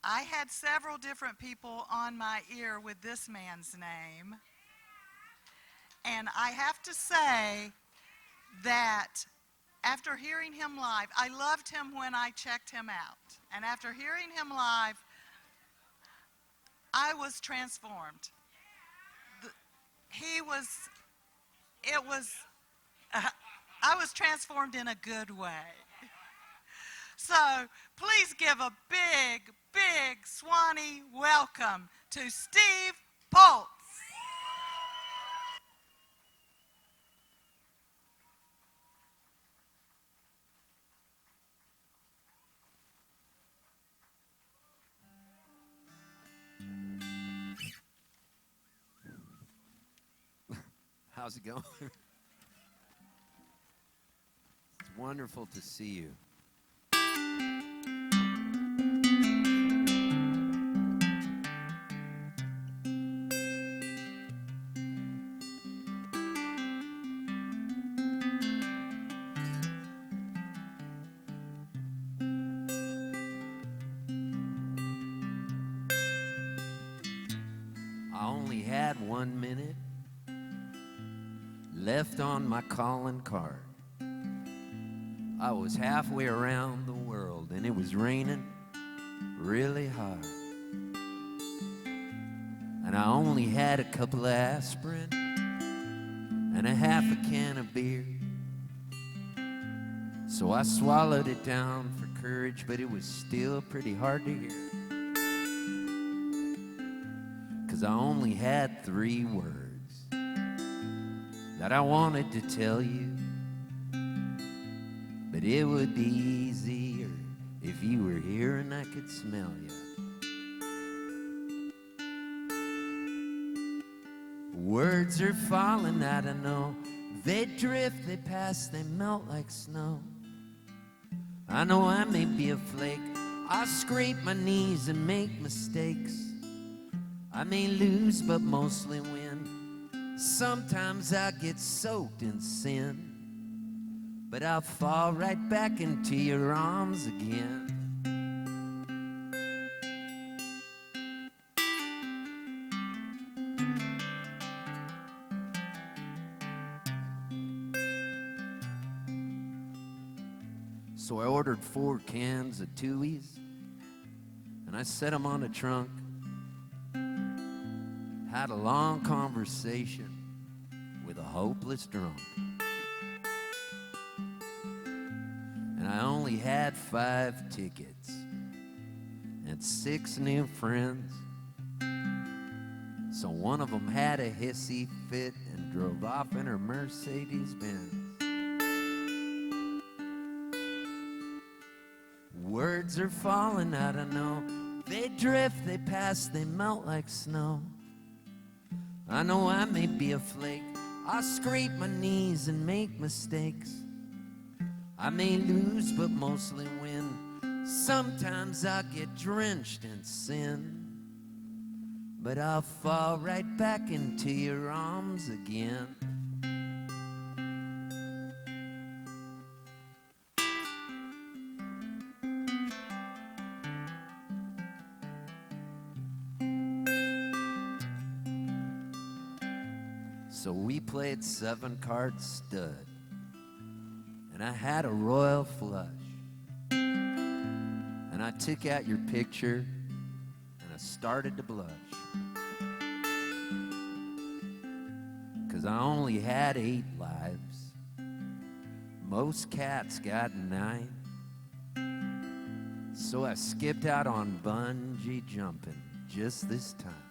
I had several different people on my ear with this man's name. And I have to say that after hearing him live, I loved him when I checked him out. And after hearing him live, I was transformed. I was transformed in a good way. So please give a big, big Suwannee welcome to Steve Poltz. How's it going? It's wonderful to see you. I only had 1 minute left on my calling card. I was halfway around the world and it was raining really hard. And I only had a couple of aspirin and a half a can of beer. So I swallowed it down for courage, but it was still pretty hard to hear. 'Cause I only had 3 words that I wanted to tell you, but it would be easier if you were here and I could smell you. Words are falling, I don't know. They drift, they pass, they melt like snow. I know I may be a flake. I scrape my knees and make mistakes. I may lose, but mostly win. Sometimes I get soaked in sin, but I'll fall right back into your arms again. So I ordered 4 cans of Tuies, and I set them on the trunk. Had a long conversation with a hopeless drunk. And I only had 5 tickets and 6 new friends. So one of them had a hissy fit and drove off in her Mercedes-Benz. Words are falling, I don't know. They drift, they pass, they melt like snow. I know I may be a flake. I scrape my knees and make mistakes. I may lose, but mostly win. Sometimes I get drenched in sin, but I'll fall right back into your arms again. So we played 7-card stud, and I had a royal flush, and I took out your picture, and I started to blush, 'cause I only had 8 lives. Most cats got 9, so I skipped out on bungee jumping just this time.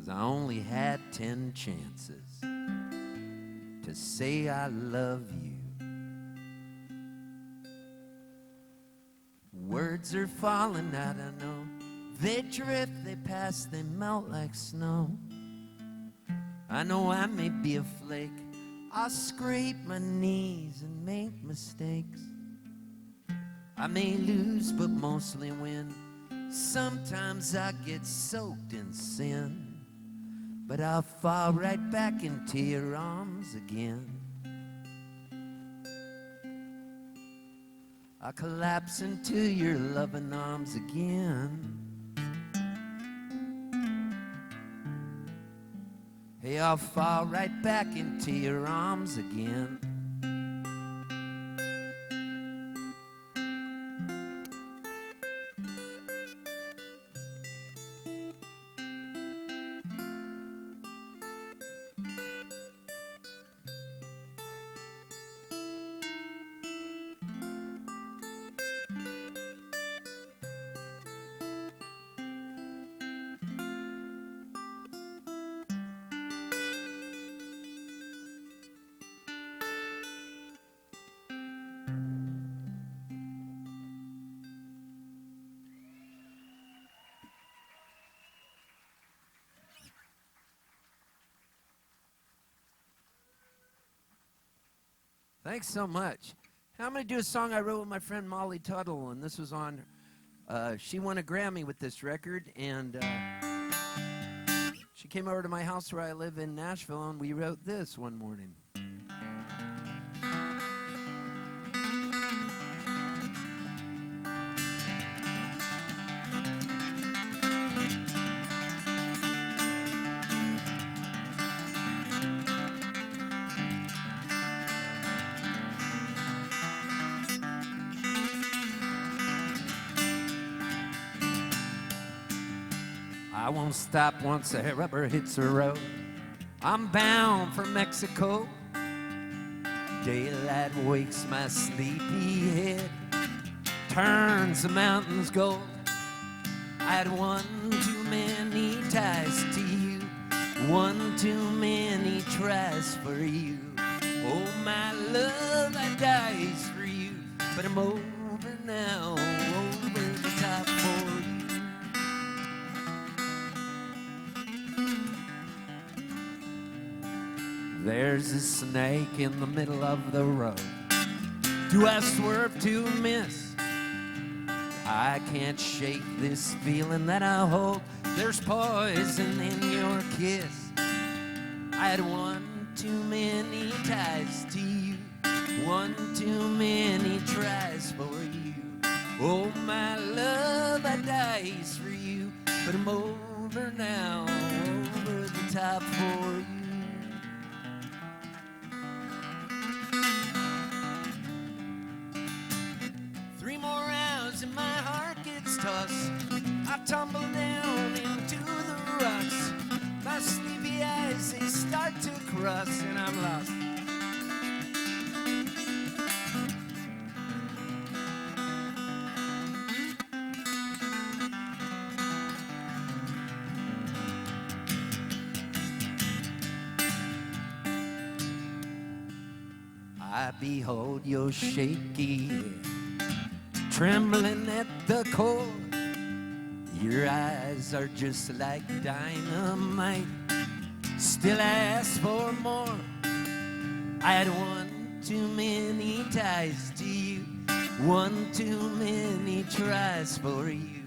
I only had 10 chances to say I love you. Words are falling, I don't know. They drift, they pass, they melt like snow. I know I may be a flake. I'll scrape my knees and make mistakes. I may lose, but mostly win. Sometimes I get soaked in sin, but I'll fall right back into your arms again. I'll collapse into your loving arms again. Hey, I'll fall right back into your arms again. Thanks so much. I'm going to do a song I wrote with my friend Molly Tuttle, and this was on, she won a Grammy with this record, and she came over to my house where I live in Nashville, and we wrote this one morning. I won't stop once the rubber hits the road. I'm bound for Mexico. Daylight wakes my sleepy head, turns the mountains gold. I had one too many ties to you, one too many tries for you. Oh, my love, I dies for you, but I'm over now, over the top for you. There's a snake in the middle of the road. Do I swerve to miss? I can't shake this feeling that I hold. There's poison in your kiss. I had one too many ties to you, one too many tries for you. Oh, my love, I dies for you, but I'm over now, over the top for you. And my heart gets tossed. I tumble down into the rocks. My sleepy eyes, they start to cross, and I'm lost. I behold your shaky head, trembling at the core. Your eyes are just like dynamite. Still I ask for more. I had one too many ties to you, one too many tries for you.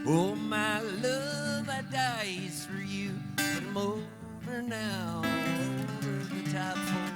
Oh, my love, I dies for you, but I'm over now, over the top for you.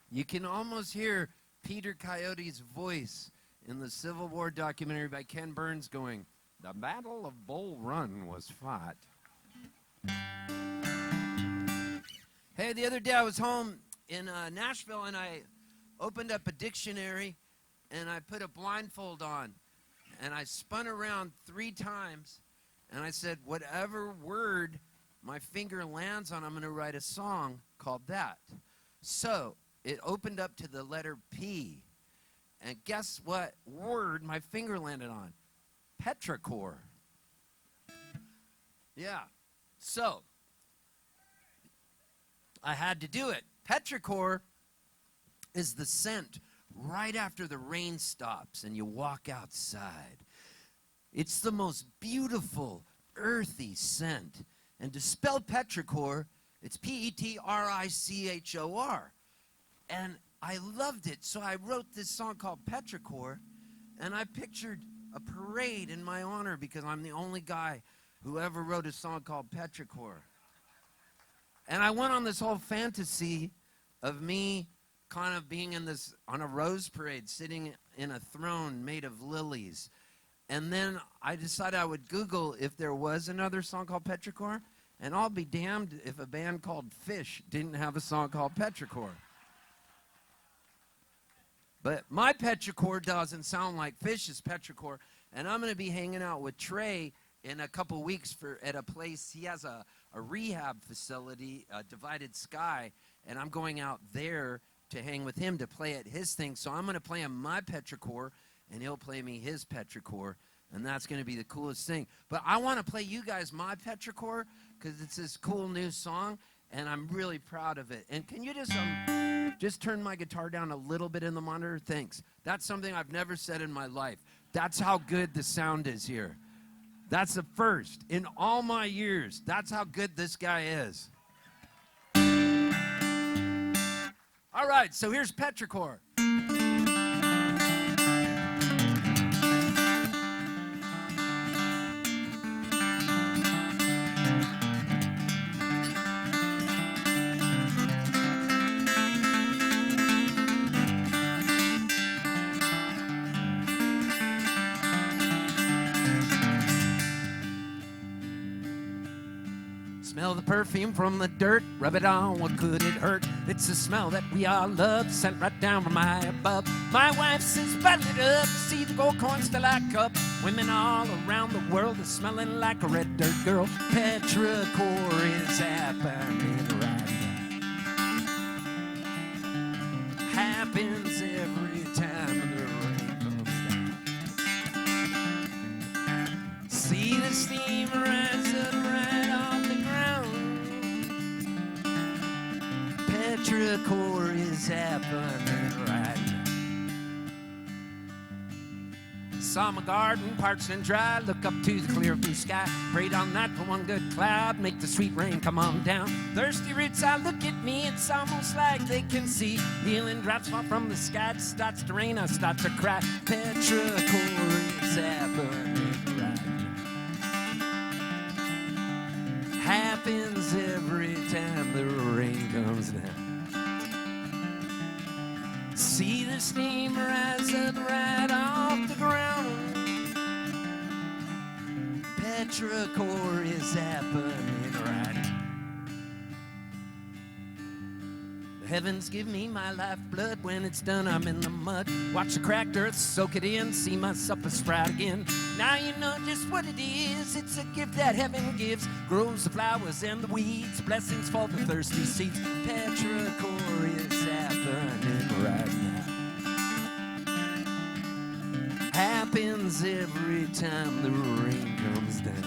You can almost hear Peter Coyote's voice in the Civil War documentary by Ken Burns going, "The Battle of Bull Run was fought." Hey, the other day I was home in Nashville, and I opened up a dictionary, and I put a blindfold on, and I spun around 3 times, and I said, whatever word my finger lands on, I'm going to write a song called that. So it opened up to the letter P, and guess what word my finger landed on? Petrichor. Yeah. So I had to do it. Petrichor is the scent right after the rain stops and you walk outside. It's the most beautiful, earthy scent. And to spell petrichor, it's P-E-T-R-I-C-H-O-R. And I loved it, so I wrote this song called Petrichor, and I pictured a parade in my honor because I'm the only guy who ever wrote a song called Petrichor. And I went on this whole fantasy of me kind of being on a rose parade, sitting in a throne made of lilies. And then I decided I would Google if there was another song called Petrichor, and I'll be damned if a band called Fish didn't have a song called Petrichor. But my Petrichor doesn't sound like Fish's Petrichor, and I'm going to be hanging out with Trey in a couple weeks at a place. He has a rehab facility, Divided Sky, and I'm going out there to hang with him to play at his thing. So I'm going to play him my Petrichor, and he'll play me his Petrichor, and that's going to be the coolest thing. But I want to play you guys my Petrichor because it's this cool new song, and I'm really proud of it. And can you just turn my guitar down a little bit in the monitor? Thanks. That's something I've never said in my life. That's how good the sound is here. That's the first in all my years. That's how good this guy is. All right, so here's Petrichor. Smell the perfume from the dirt, rub it on, what could it hurt? It's a smell that we all love, sent right down from high above. My wife says, bottle it up, see the gold coins still like up. Women all around the world are smelling like a red dirt girl. Petrichor is happening right now. Happens every time the rain comes down. See the steam rise up right off the ground. Petrichor is happening right now. Saw my garden parched and dry, look up to the clear blue sky. Prayed all night for one good cloud, make the sweet rain come on down. Thirsty roots, I look at me, it's almost like they can see. Healing drops fall from the sky, it starts to rain, I start to cry. Petrichor is happening right now. Happens every time the rain comes down. See the steam rise up right off the ground. Petrichor is happening right now. The heavens give me my lifeblood. When it's done, I'm in the mud. Watch the cracked earth, soak it in, see myself a sprout again. Now you know just what it is. It's a gift that heaven gives. Grows the flowers and the weeds, blessings for the thirsty seeds. Petrichor is happening right now. Happens every time the rain comes down.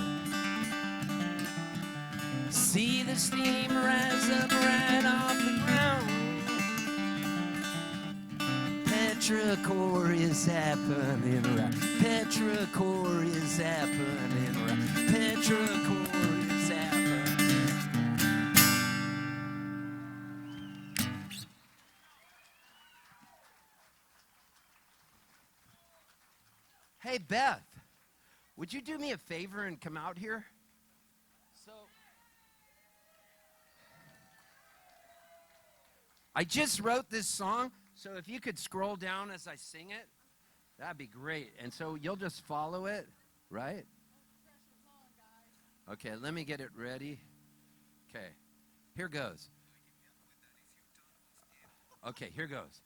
See the steam rise up right off the ground. Petrichor is happening right. Petrichor is happening right. Petrichor is happening. Hey, Beth, would you do me a favor and come out here? So, I just wrote this song, so if you could scroll down as I sing it, that'd be great. And so you'll just follow it, right? Okay, let me get it ready. Okay, here goes. Okay, here goes.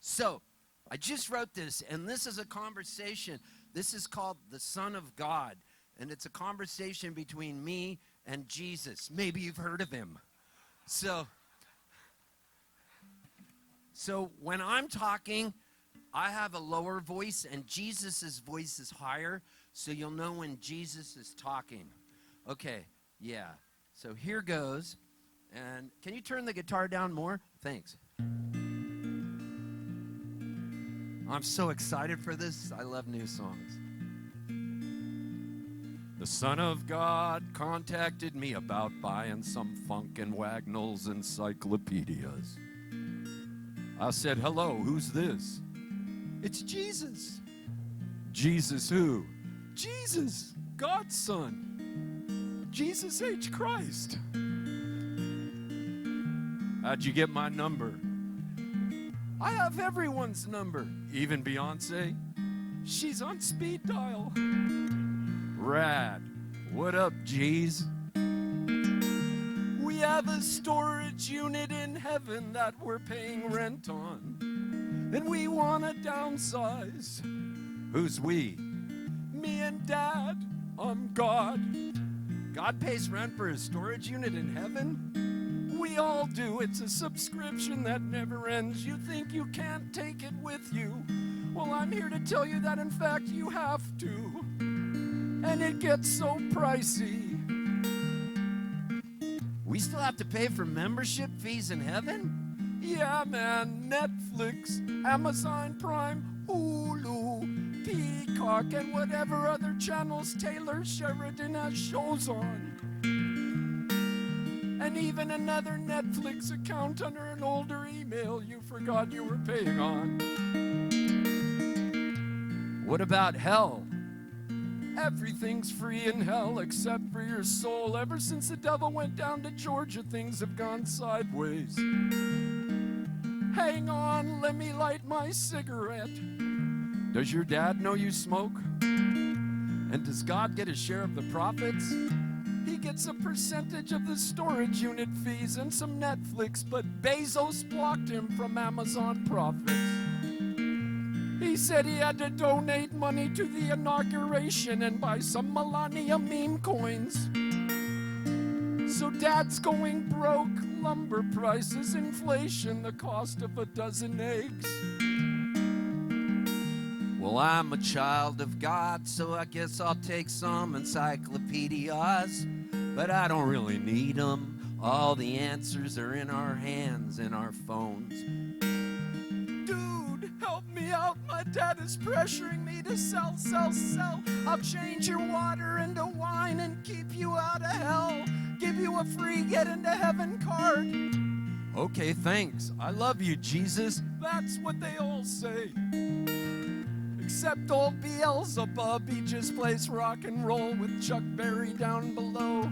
So, I just wrote this, and this is a conversation. This is called The Son of God, and it's a conversation between me and Jesus. Maybe you've heard of him. So when I'm talking, I have a lower voice, and Jesus' voice is higher, so you'll know when Jesus is talking. Okay, yeah. So here goes. And can you turn the guitar down more? Thanks. I'm so excited for this. I love new songs. The Son of God contacted me about buying some Funk and Wagnalls encyclopedias. I said, hello, who's this? It's Jesus. Jesus who? Jesus, God's Son. Jesus H. Christ. How'd you get my number? I have everyone's number, even Beyonce. She's on speed dial. Rad. What up, G's? We have a storage unit in heaven that we're paying rent on, and we want to downsize. Who's we? Me and Dad. I'm God. God pays rent for a storage unit in heaven? We all do. It's a subscription that never ends. You think you can't take it with you? Well, I'm here to tell you that, in fact, you have to. And it gets so pricey. We still have to pay for membership fees in heaven? Yeah, man. Netflix, Amazon Prime, Hulu, Peacock, and whatever other channels Taylor Sheridan has shows on. And even another Netflix account under an older email you forgot you were paying on. What about hell? Everything's free in hell except for your soul. Ever since the devil went down to Georgia, things have gone sideways. Hang on, let me light my cigarette. Does your dad know you smoke? And does God get a share of the profits? He gets a percentage of the storage unit fees and some Netflix, but Bezos blocked him from Amazon profits. He said he had to donate money to the inauguration and buy some Melania meme coins. So Dad's going broke, lumber prices, inflation, the cost of a dozen eggs. Well, I'm a child of God, so I guess I'll take some encyclopedias. But I don't really need them. All the answers are in our hands, in our phones. Dude, help me out. My dad is pressuring me to sell. I'll change your water into wine and keep you out of hell. Give you a free get into heaven card. Okay, thanks. I love you, Jesus. That's what they all say. Except old Beelzebub, he just plays rock and roll with Chuck Berry down below.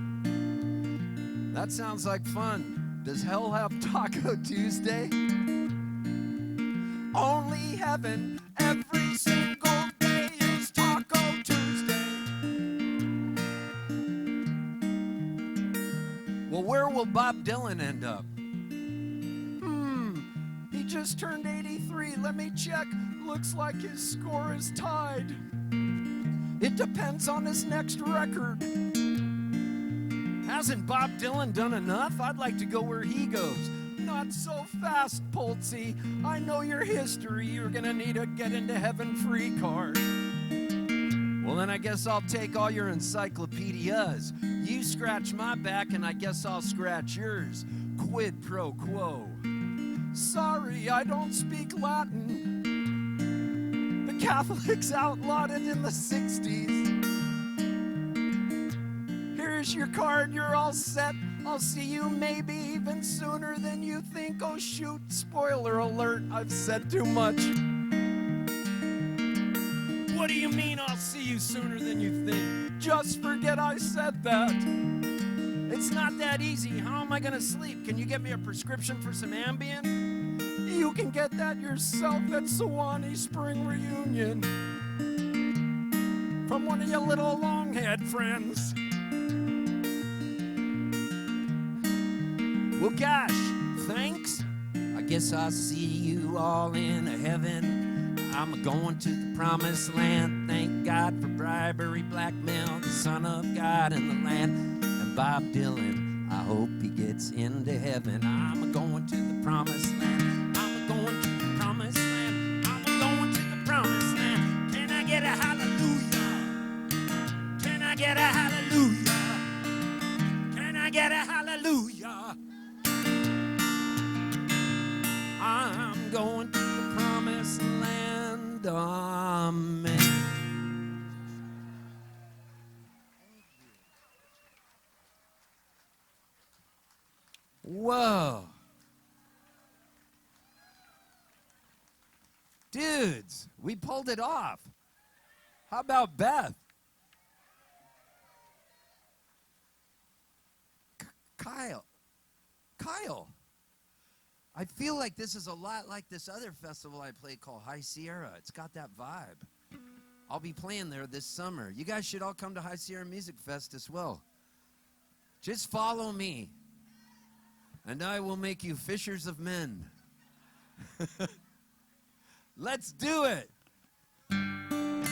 That sounds like fun. Does hell have Taco Tuesday? Only heaven every single day is Taco Tuesday. Well, where will Bob Dylan end up? He just turned 83. Let me check. Looks like his score is tied. It depends on his next record. Hasn't Bob Dylan done enough? I'd like to go where he goes. Not so fast, Poltzy. I know your history. You're gonna need a get into heaven free card. Well, then I guess I'll take all your encyclopedias. You scratch my back and I guess I'll scratch yours. Quid pro quo. Sorry, I don't speak Latin. The Catholics outlawed it in the 60s. Here's your card, you're all set. I'll see you maybe even sooner than you think. Oh shoot, spoiler alert, I've said too much. What do you mean I'll see you sooner than you think? Just forget I said that. It's not that easy. How am I gonna sleep? Can you get me a prescription for some Ambien? you can get that yourself at Suwannee Spring Reunion from one of your little long-haired friends. Well, gosh, thanks. I guess I'll see you all in heaven. I'm going to the promised land. Thank God for bribery, blackmail, the son of God in the land. And Bob Dylan, I hope he gets into heaven. I'm going to the promised land. I'm going to the promised land. I'm going to the promised land. Can I get a hallelujah? Can I get a hallelujah? Can I get a hallelujah? I'm going to the promised land, amen. Whoa. Dudes, we pulled it off. How about Beth? Kyle. I feel like this is a lot like this other festival I played called High Sierra. It's got that vibe. I'll be playing there this summer. You guys should all come to High Sierra Music Fest as well. Just follow me, and I will make you fishers of men. Let's do it. Man.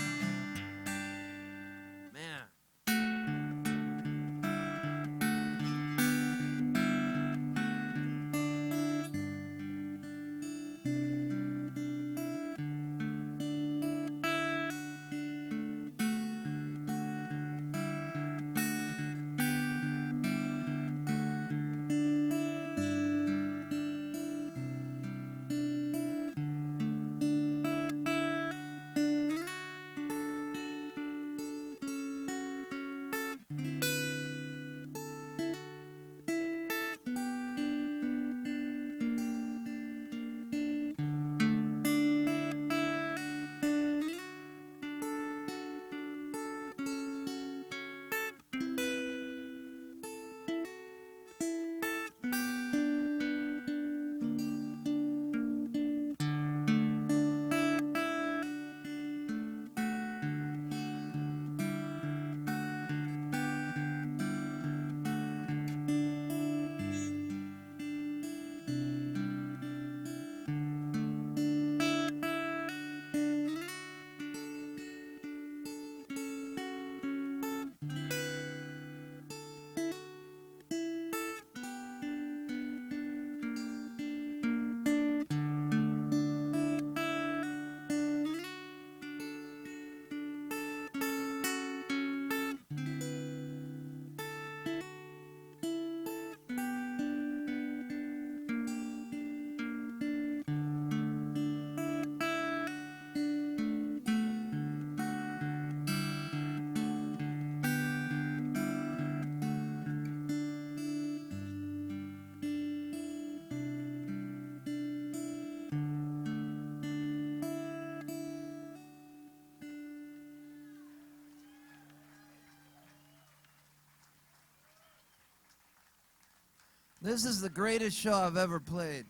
This is the greatest show I've ever played.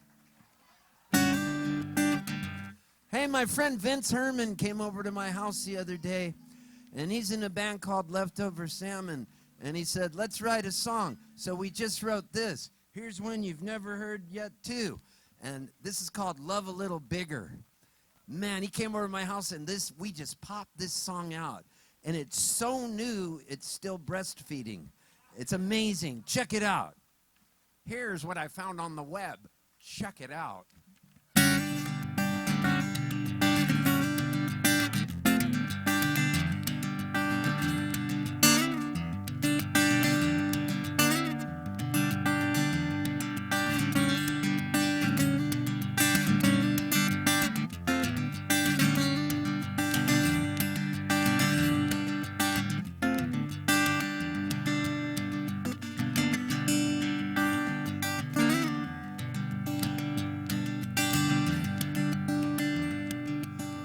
Hey, my friend Vince Herman came over to my house the other day, and he's in a band called Leftover Salmon, and he said, let's write a song. So we just wrote this. Here's one you've never heard yet, too. And this is called Love a Little Bigger. Man, he came over to my house, and we just popped this song out. And it's so new, it's still breastfeeding. It's amazing. Check it out. Here's what I found on the web. Check it out.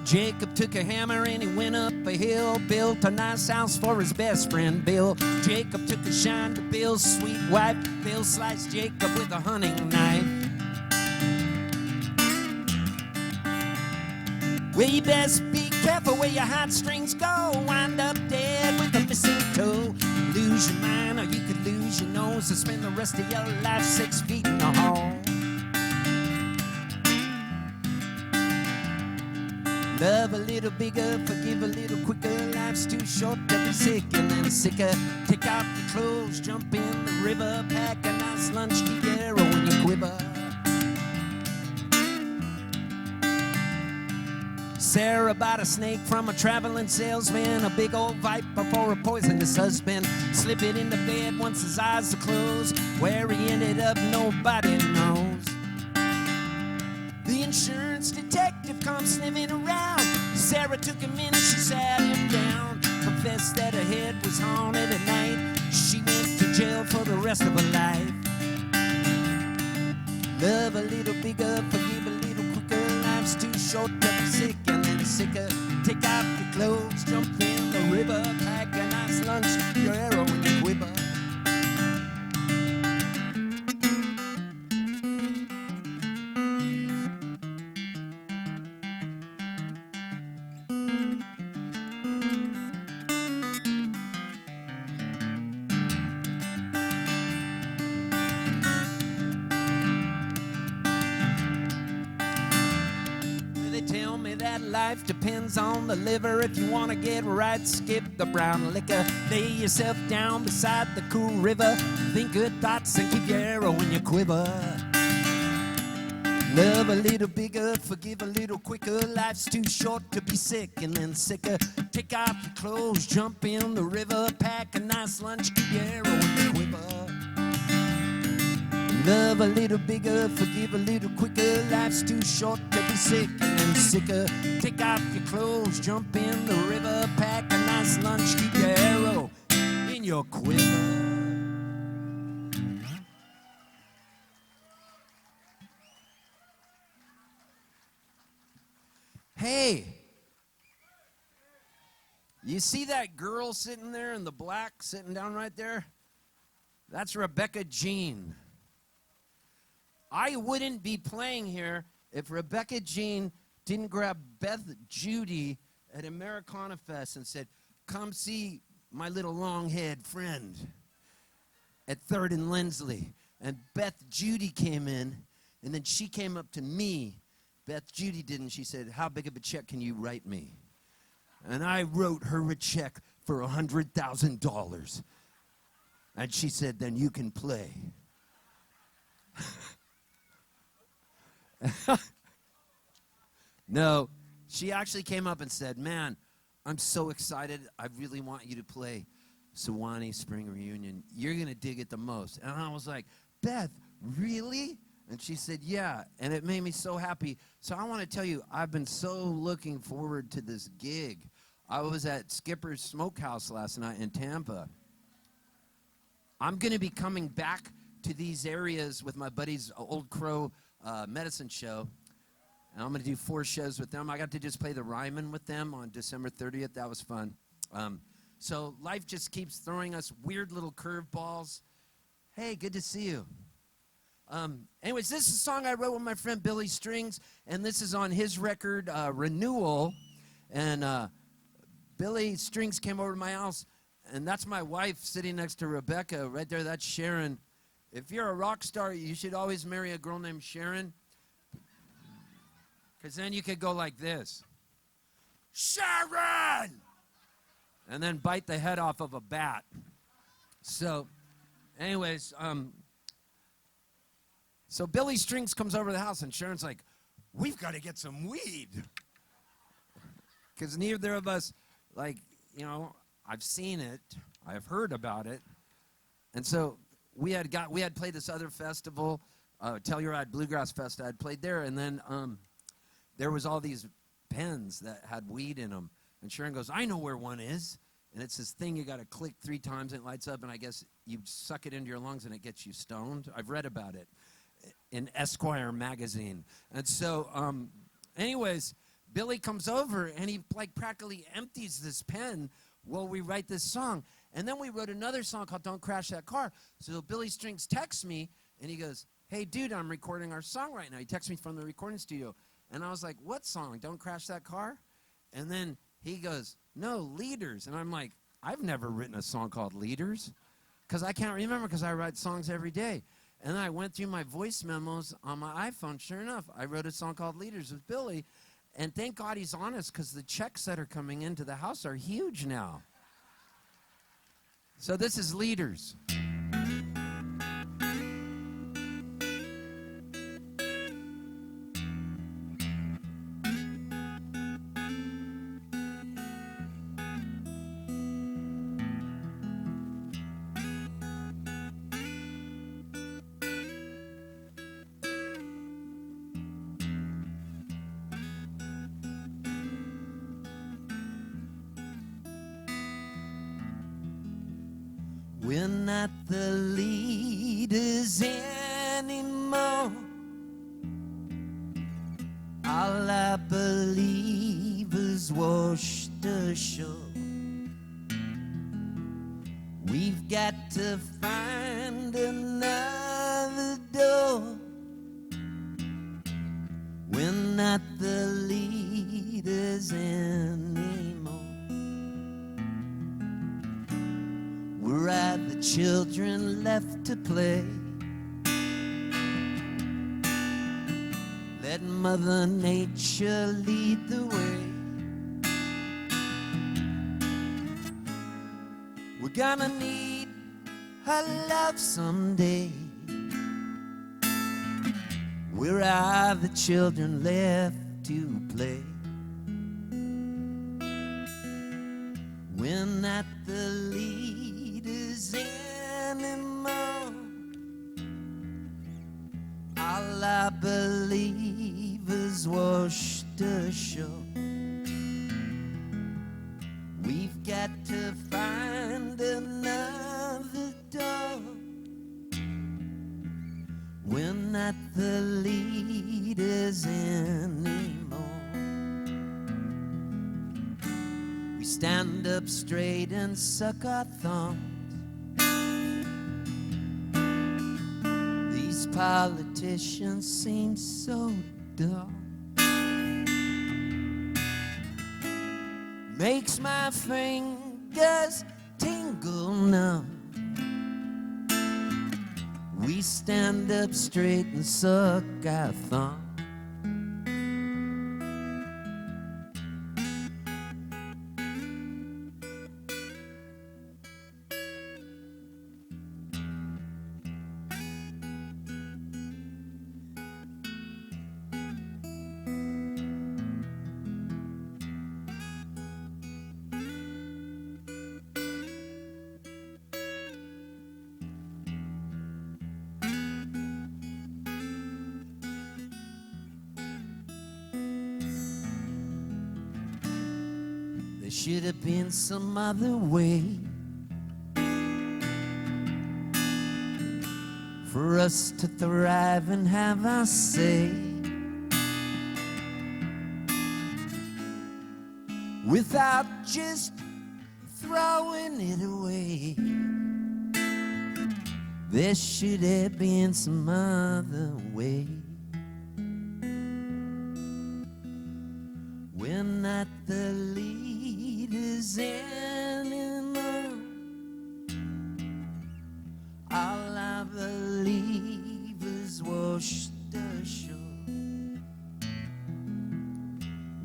Jacob took a hammer and he went up a hill, built a nice house for his best friend Bill. Jacob took a shine to Bill's sweet wife. Bill sliced Jacob with a hunting knife. Well, you best be careful where your heartstrings go. Wind up dead with a missing toe. Lose your mind or you could lose your nose, and spend the rest of your life 6 feet in the hole. Love a little bigger, forgive a little quicker. Life's too short to be sick and then sicker. Take off your clothes, jump in the river, pack a nice lunch, keep your arrow in your quiver. Sarah bought a snake from a traveling salesman, a big old viper for a poisonous husband. Slip it into bed once his eyes are closed. Where he ended up, nobody knows. The insurance detective comes sniffing around. Sarah took him in and she sat him down. Confessed that her head was haunted at night. She went to jail for the rest of her life. Love a little bigger, forgive a little quicker. Life's too short to be sick and then sicker. Take off your clothes, jump in the river, pack a nice lunch, your arrow in your quiver. Life depends on the liver. If you want to get right, skip the brown liquor. Lay yourself down beside the cool river. Think good thoughts and keep your arrow in your quiver. Love a little bigger, forgive a little quicker. Life's too short to be sick and then sicker. Take off your clothes, jump in the river, pack a nice lunch, keep your arrow in your quiver. Love a little bigger, forgive a little quicker. Life's too short to be sick and then sicker. Take off your clothes, jump in the river, pack a nice lunch, keep your arrow in your quiver. Hey, you see that girl sitting there in the black, sitting down right there? That's Rebecca Jean. I wouldn't be playing here if Rebecca Jean didn't grab Beth Judy at Americana Fest and said, come see my little long-haired friend at 3rd and Lindsley. And Beth Judy came in, and then she came up to me. Beth Judy did, and she said, how big of a check can you write me? And I wrote her a check for $100,000. And she said, then you can play. No, she actually came up and said, man, I'm so excited. I really want you to play Suwannee Spring Reunion. You're going to dig it the most. And I was like, Beth, really? And she said, yeah. And it made me so happy. So I want to tell you, I've been so looking forward to this gig. I was at Skipper's Smokehouse last night in Tampa. I'm going to be coming back to these areas with my buddy's Old Crow medicine show. And I'm going to do 4 shows with them. I got to just play the Ryman with them on December 30th. That was fun. So life just keeps throwing us weird little curveballs. Hey, good to see you. Anyways, this is a song I wrote with my friend Billy Strings, and this is on his record, Renewal. And Billy Strings came over to my house, and that's my wife sitting next to Rebecca. Right there, that's Sharon. If you're a rock star, you should always marry a girl named Sharon, because then you could go like this. Sharon! And then bite the head off of a bat. So, anyways, so Billy Strings comes over to the house, and Sharon's like, we've got to get some weed. Because neither of us, like, you know, I've seen it. I've heard about it. And so we had played this other festival, Telluride Bluegrass Fest. I had played there, and then there was all these pens that had weed in them. And Sharon goes, I know where one is. And it's this thing you got to click 3 times, and it lights up, and I guess you suck it into your lungs, and it gets you stoned. I've read about it in Esquire magazine. And so, anyways, Billy comes over, and he like practically empties this pen while we write this song. And then we wrote another song called Don't Crash That Car. So Billy Strings texts me, and he goes, hey, dude, I'm recording our song right now. He texts me from the recording studio. And I was like, what song? Don't Crash That Car? And then he goes, no, Leaders. And I'm like, I've never written a song called Leaders, because I can't remember, because I write songs every day. And then I went through my voice memos on my iPhone. Sure enough, I wrote a song called Leaders with Billy. And thank God he's honest, because the checks that are coming into the house are huge now. So this is Leaders. We're not the leaders anymore. All our believers washed ashore. We've got to find another door. We're not the leaders anymore. We're the children left to play. Let Mother Nature lead the way. We're gonna need her love someday. We're the children left to play. We're not the leaders anymore. All our believers washed ashore. We've got to find another door. We're not the leaders anymore. We stand up straight and suck our thumbs. These politicians seem so dumb. Makes my fingers tingle numb. We stand up straight and suck our thumb. There should have been some other way for us to thrive and have our say, without just throwing it away. There should have been some other way. We're not the leaders anymore. All our believers washed ashore.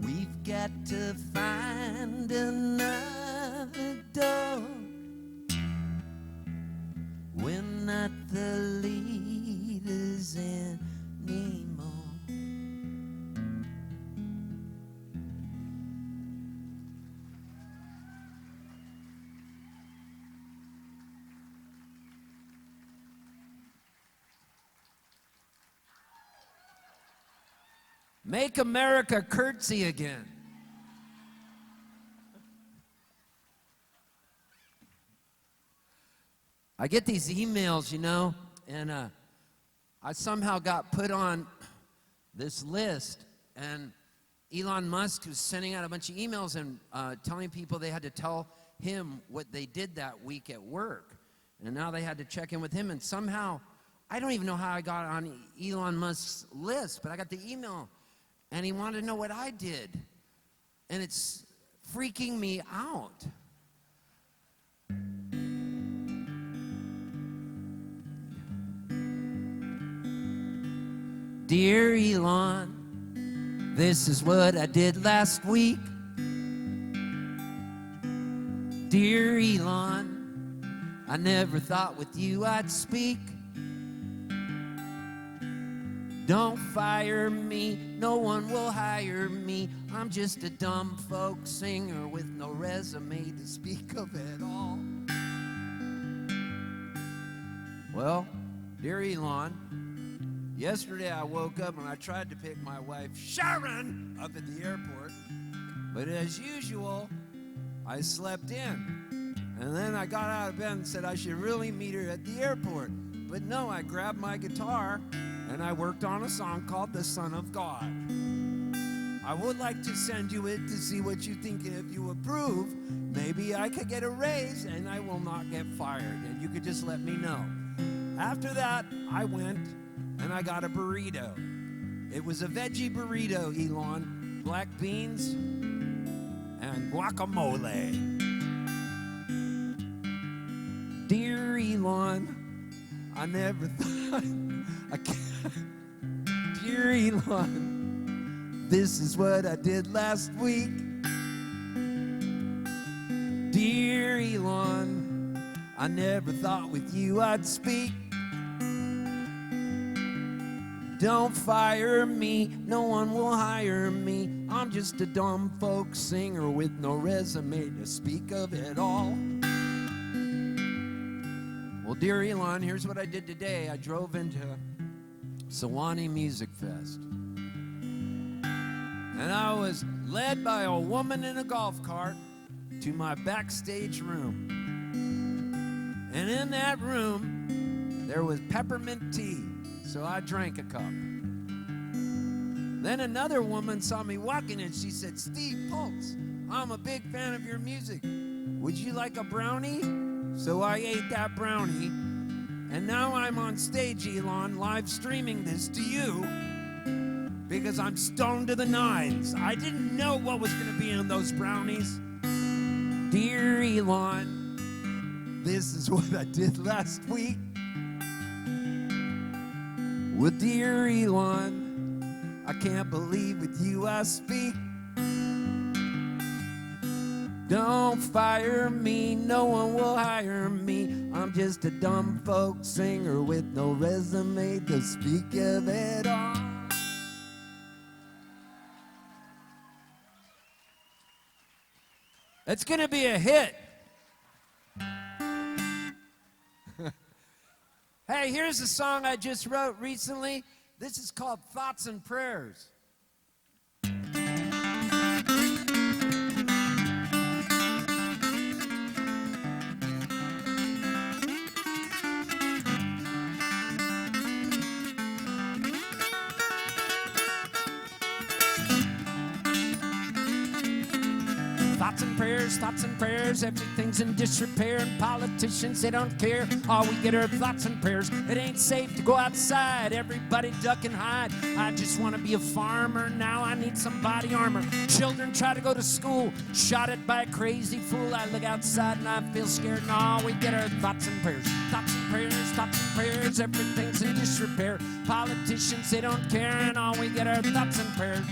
We've got to find another door. We're not the leaders anymore. Make America curtsy again. I get these emails, you know, and I somehow got put on this list, and Elon Musk was sending out a bunch of emails and telling people they had to tell him what they did that week at work. And now they had to check in with him, and somehow, I don't even know how I got on Elon Musk's list, but I got the email. and he wanted to know what I did. And it's freaking me out. Dear Elon, this is what I did last week. Dear Elon, I never thought with you I'd speak. Don't fire me, no one will hire me. I'm just a dumb folk singer with no resume to speak of at all. Well, dear Elon, yesterday I woke up and I tried to pick my wife Sharon up at the airport, but as usual, I slept in. And then I got out of bed and said I should really meet her at the airport. But no, I grabbed my guitar and I worked on a song called The Son of God. I would like to send you it to see what you think, and if you approve, maybe I could get a raise and I will not get fired, and you could just let me know. After that, I went and I got a burrito. It was a veggie burrito, Elon, black beans and guacamole. Dear Elon, I never thought I can't. Dear Elon, this is what I did last week. Dear Elon, I never thought with you I'd speak. Don't fire me, no one will hire me. I'm just a dumb folk singer with no resume to speak of at all. Well, dear Elon, here's what I did today. I drove into Suwannee Music Fest. And I was led by a woman in a golf cart to my backstage room. And in that room, there was peppermint tea. So I drank a cup. Then another woman saw me walking and she said, Steve Poltz, I'm a big fan of your music. Would you like a brownie? So I ate that brownie. And now I'm on stage, Elon, live streaming this to you because I'm stoned to the nines. I didn't know what was going to be in those brownies. Dear Elon, this is what I did last week. Well, dear Elon, I can't believe with you I speak. Don't fire me, no one will hire me. I'm just a dumb folk singer with no resume to speak of it all. It's gonna be a hit. Hey, here's a song I just wrote recently. This is called Thoughts and Prayers. Thoughts and prayers, everything's in disrepair, and politicians, they don't care. All we get are thoughts and prayers. It ain't safe to go outside, everybody duck and hide. I just want to be a farmer, now I need some body armor. Children try to go to school, shot at by a crazy fool. I look outside and I feel scared, and all we get are thoughts and prayers. Thoughts and prayers, thoughts and prayers, everything's in disrepair. Politicians, they don't care, and all we get are thoughts and prayers.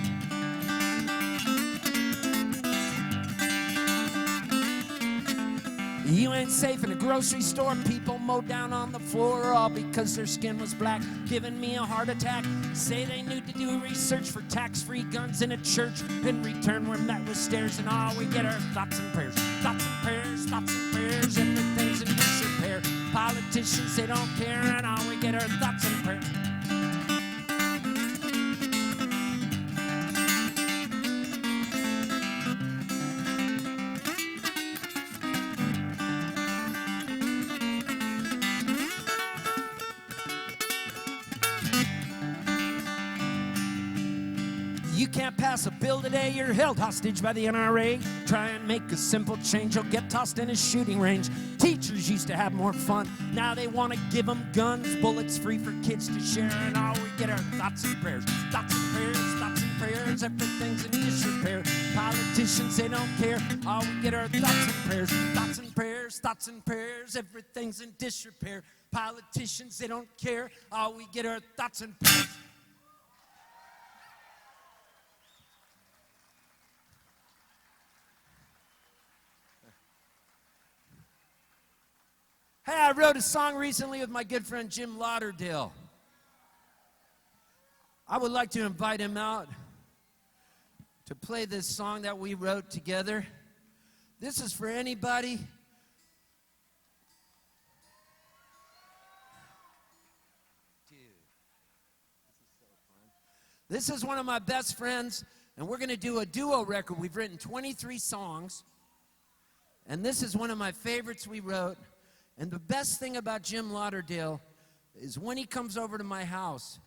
You ain't safe in a grocery store. People mow down on the floor all because their skin was black, giving me a heart attack. Say they need to do research for tax-free guns in a church. In return, we're met with stares, and all we get are thoughts and prayers. Thoughts and prayers, thoughts and prayers, everything's in disrepair. Politicians, they don't care, and all we get are thoughts and prayers. You can't pass a bill today, you're held hostage by the NRA. Try and make a simple change, you'll get tossed in a shooting range. Teachers used to have more fun, now they want to give them guns. Bullets free for kids to share, and all we get are thoughts and prayers. Thoughts and prayers, thoughts and prayers, everything's in disrepair. Politicians, they don't care. All we get are thoughts and prayers. Thoughts and prayers, thoughts and prayers, everything's in disrepair. Politicians, they don't care. All we get are thoughts and prayers. Hey, I wrote a song recently with my good friend Jim Lauderdale. I would like to invite him out to play this song that we wrote together. This is for anybody. Dude, this is so fun. This is one of my best friends, and we're going to do a duo record. We've written 23 songs, and this is one of my favorites we wrote. And the best thing about Jim Lauderdale is when he comes over to my house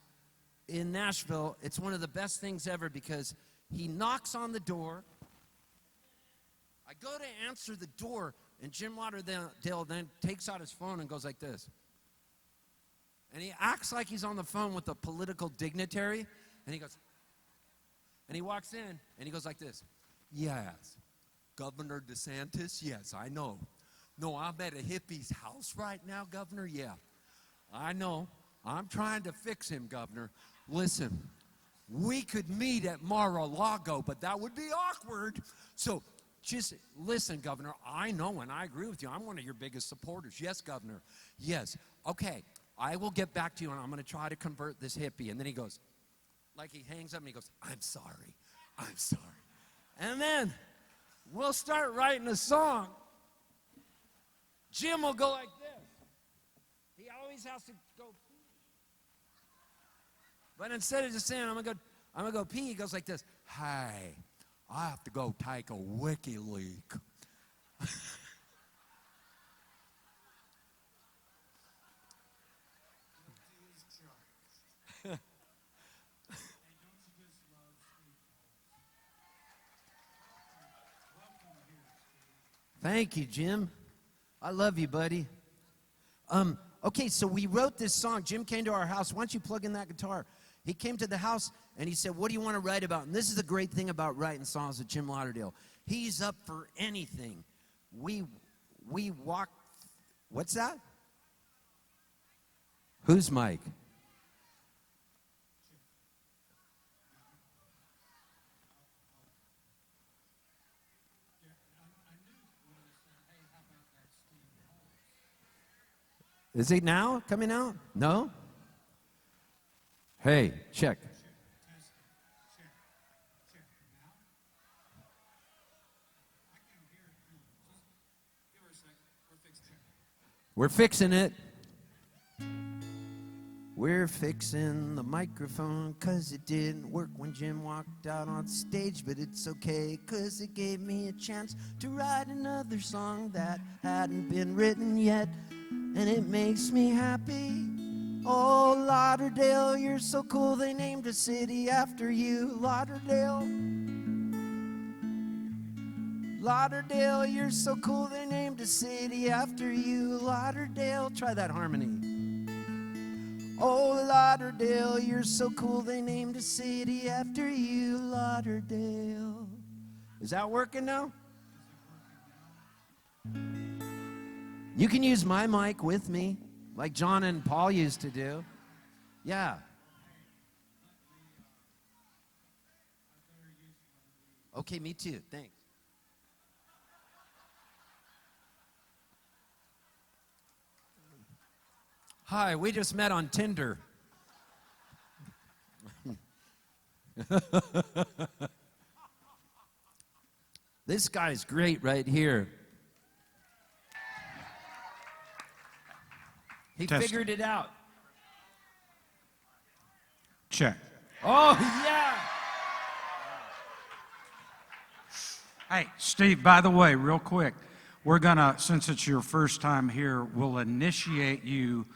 in Nashville, it's one of the best things ever because he knocks on the door. I go to answer the door, and Jim Lauderdale then takes out his phone and goes like this. And he acts like he's on the phone with a political dignitary, and he goes, and he walks in, and he goes like this. Yes, Governor DeSantis, yes, I know. No, I'm at a hippie's house right now, Governor. Yeah, I know. I'm trying to fix him, Governor. Listen, we could meet at Mar-a-Lago, but that would be awkward. So just listen, Governor. I know, and I agree with you. I'm one of your biggest supporters. Yes, Governor. Yes. Okay, I will get back to you, and I'm going to try to convert this hippie. And then he goes, like he hangs up, and he goes, I'm sorry. I'm sorry. And then we'll start writing a song. Jim will go like this. He always has to go pee. But instead of just saying, I'm gonna go pee, he goes like this. Hey, I have to go take a wiki leak. Thank you, Jim. I love you, buddy. Okay, so we wrote this song. Jim came to our house. Why don't you plug in that guitar? He came to the house, and he said, what do you want to write about? And this is the great thing about writing songs with Jim Lauderdale. He's up for anything. We walk. What's that? Who's Mike? Is he now coming out? No? Hey, check. We're fixing it. We're fixing the microphone 'cause it didn't work when Jim walked out on stage, but it's okay 'cause it gave me a chance to write another song that hadn't been written yet, and it makes me happy. Oh, Lauderdale, you're so cool, they named a city after you, Lauderdale. Lauderdale, you're so cool, they named a city after you, Lauderdale. Try that harmony. Oh, Lauderdale, you're so cool, they named a city after you, Lauderdale. Is that working now? You can use my mic with me, like John and Paul used to do. Yeah. Okay, me too. Thanks. Hi, we just met on Tinder. This guy's great right here. He figured it out. Check. Oh, yeah. Hey, Steve, by the way, real quick, we're going to, since it's your first time here, we'll initiate you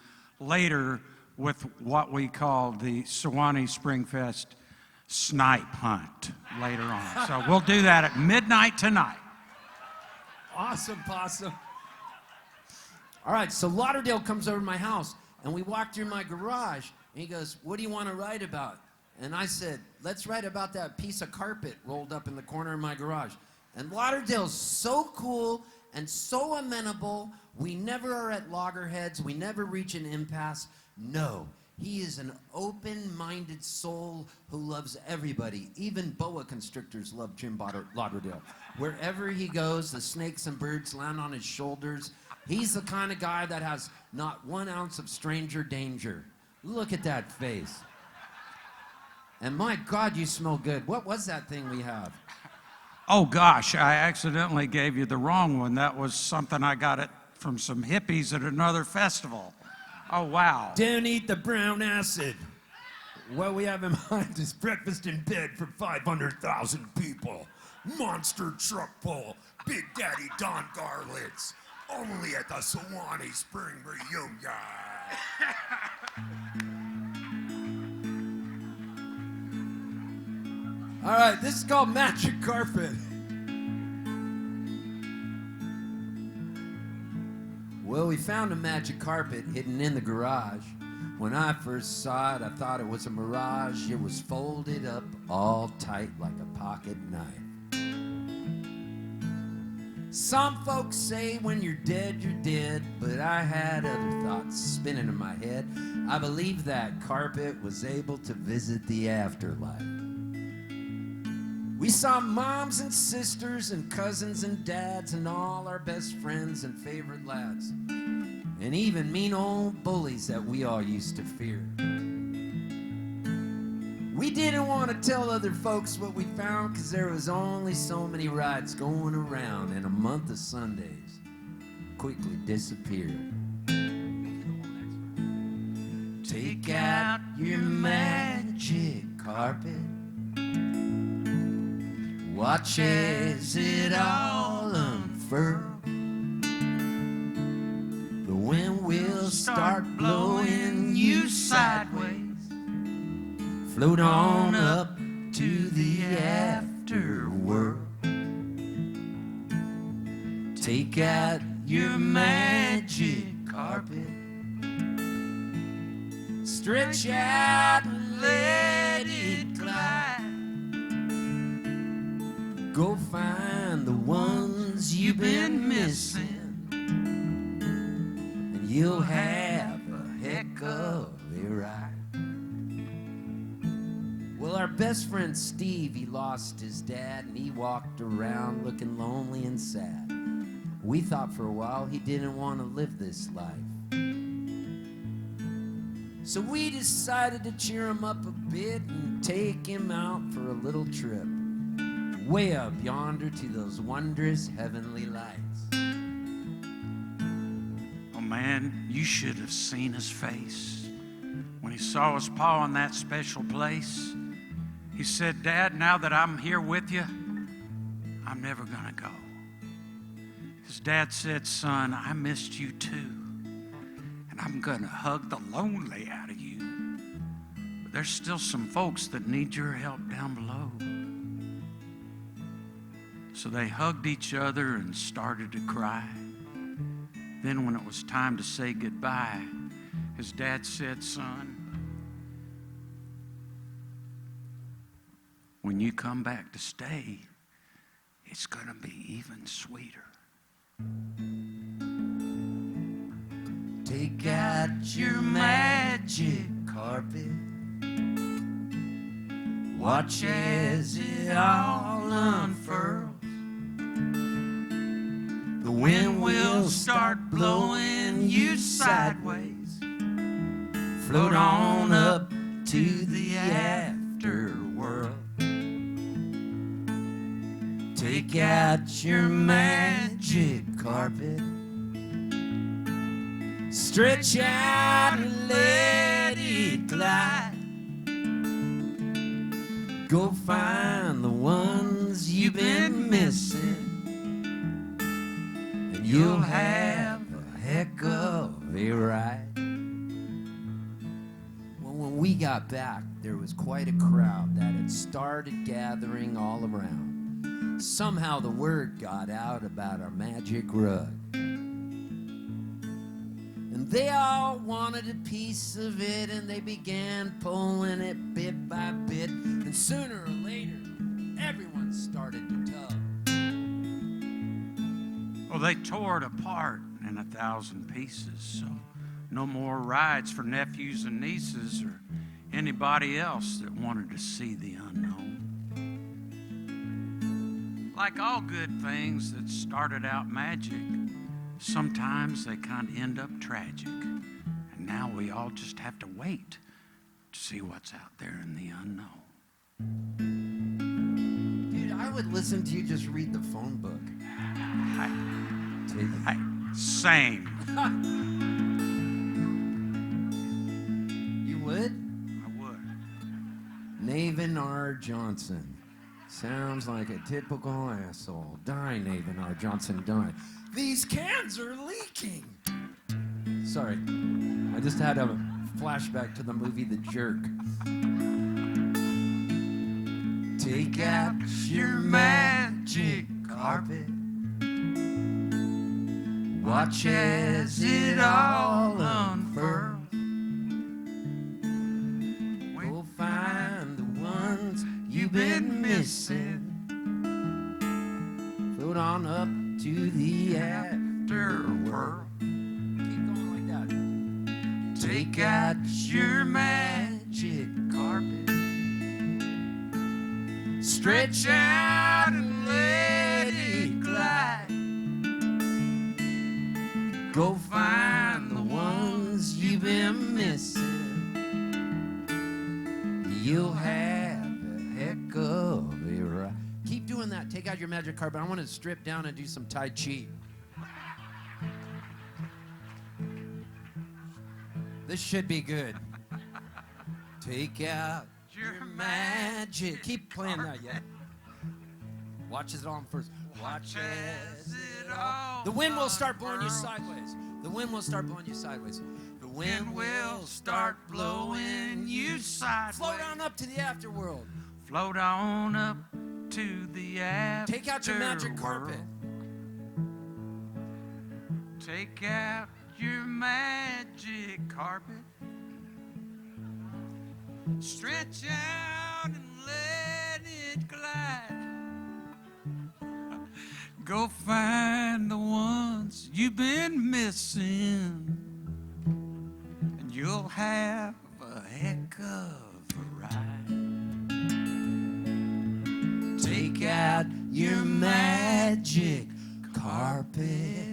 later with what we call the Suwannee Springfest snipe hunt later on. So we'll do that at midnight tonight. Awesome, possum. All right, so Lauderdale comes over to my house, and we walk through my garage, and he goes, what do you want to write about? And I said, let's write about that piece of carpet rolled up in the corner of my garage. And Lauderdale's so cool and so amenable. We never are at loggerheads. We never reach an impasse. No, he is an open-minded soul who loves everybody. Even boa constrictors love Jim Lauderdale. Wherever he goes, the snakes and birds land on his shoulders. He's the kind of guy that has not 1 ounce of stranger danger. Look at that face. And my God, you smell good. What was that thing we have? Oh gosh, I accidentally gave you the wrong one. That was something I got it from some hippies at another festival. Oh wow. Don't eat the brown acid. What we have in mind is breakfast in bed for 500,000 people. Monster truck pull. Big Daddy Don Garlits. Only at the Suwannee Spring Reunion. All right, this is called Magic Carpet. Well, we found a magic carpet hidden in the garage. When I first saw it, I thought it was a mirage. It was folded up all tight like a pocket knife. Some folks say when you're dead, but I had other thoughts spinning in my head. I believe that carpet was able to visit the afterlife. We saw moms and sisters and cousins and dads and all our best friends and favorite lads. And even mean old bullies that we all used to fear. We didn't want to tell other folks what we found because there was only so many rides going around, and a month of Sundays quickly disappeared. Take out your magic carpet. Watch as it all unfurls. The wind will start blowing you sideways. Float on up to the afterworld. Take out your magic carpet. Stretch out and let it glide. Go find the ones you've been missing, and you'll have a heck of a ride. Well, our best friend Steve, he lost his dad, and he walked around looking lonely and sad. We thought for a while he didn't want to live this life. So we decided to cheer him up a bit and take him out for a little trip. Way up yonder to those wondrous heavenly lights. Oh man, you should have seen his face when he saw us paw in that special place. He said, Dad, now that I'm here with you, I'm never gonna go. His dad said, son, I missed you too, and I'm gonna hug the lonely out of you. But there's still some folks that need your help down below. So they hugged each other and started to cry. Then when it was time to say goodbye, his dad said, son, when you come back to stay, it's gonna be even sweeter. Take out your magic carpet. Watch as it all unfurls. The wind will start blowing you sideways. Float on up to the afterworld. Take out your magic carpet. Stretch out and let it glide. Go find the ones you've been missing, and you'll have a heck of a ride. Well, when we got back, there was quite a crowd that had started gathering all around. Somehow the word got out about our magic rug. And They all wanted a piece of it, and they began pulling it bit by bit. And sooner or later, everyone started to tug. Well, they tore it apart in 1,000 pieces, so no more rides for nephews and nieces or anybody else that wanted to see the unknown. Like all good things that started out magic, sometimes they kind of end up tragic. And now we all just have to wait to see what's out there in the unknown. Dude, I would listen to you just read the phone book. Hey, same. You would? I would. Navin R. Johnson. Sounds like a typical asshole. Die, Navin R. Johnson, die. These cans are leaking. Sorry, I just had a flashback to the movie The Jerk. Take out your magic carpet. Watch as it all unfurls. Go find the ones you've been missing. Float on up to the afterworld. Keep going like that. Take out your magic carpet. Stretch out and let it glide. Go find the ones you've been missing. You'll have a heck of a ride. Keep doing that. Take out your magic carpet. I want to strip down and do some Tai Chi. This should be good. Take out your magic. Keep playing that, yeah. Watch it on first. Watch as it all. The wind will start blowing you sideways. The wind will start blowing you sideways. The wind will start blowing you sideways. Float on up to the afterworld. Float on up to the afterworld. Take out your magic carpet. Take out your magic carpet. Stretch out and let it glide. Go find the ones you've been missing, and you'll have a heck of a ride. Take out your magic carpet.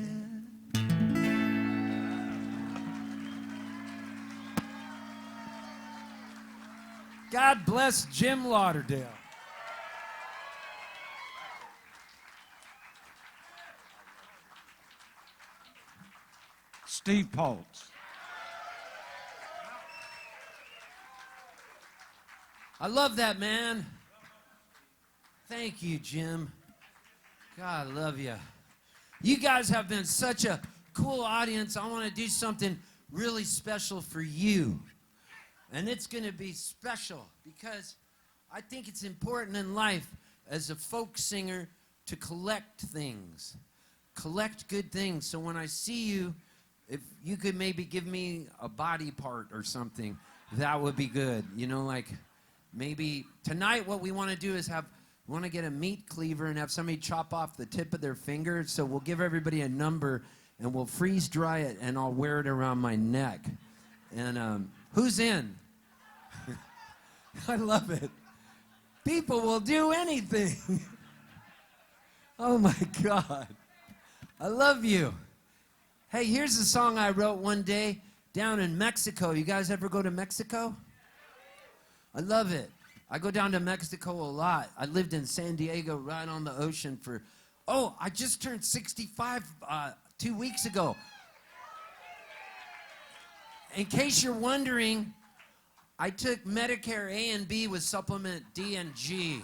God bless Jim Lauderdale. Steve Poltz. I love that, man. Thank you, Jim. God, I love you. You guys have been such a cool audience. I want to do something really special for you. And it's going to be special because I think it's important in life as a folk singer to collect things. Collect good things. So when I see you, if you could maybe give me a body part or something, that would be good. You know, like maybe tonight what we want to do is we want to get a meat cleaver and have somebody chop off the tip of their finger. So we'll give everybody a number and we'll freeze dry it and I'll wear it around my neck. And who's in? I love it. People will do anything. Oh my God. I love you. Hey, here's a song I wrote one day down in Mexico. You guys ever go to Mexico? I love it. I go down to Mexico a lot. I lived in San Diego right on the ocean I just turned 65 2 weeks ago. In case you're wondering, I took Medicare A and B with supplement D and G.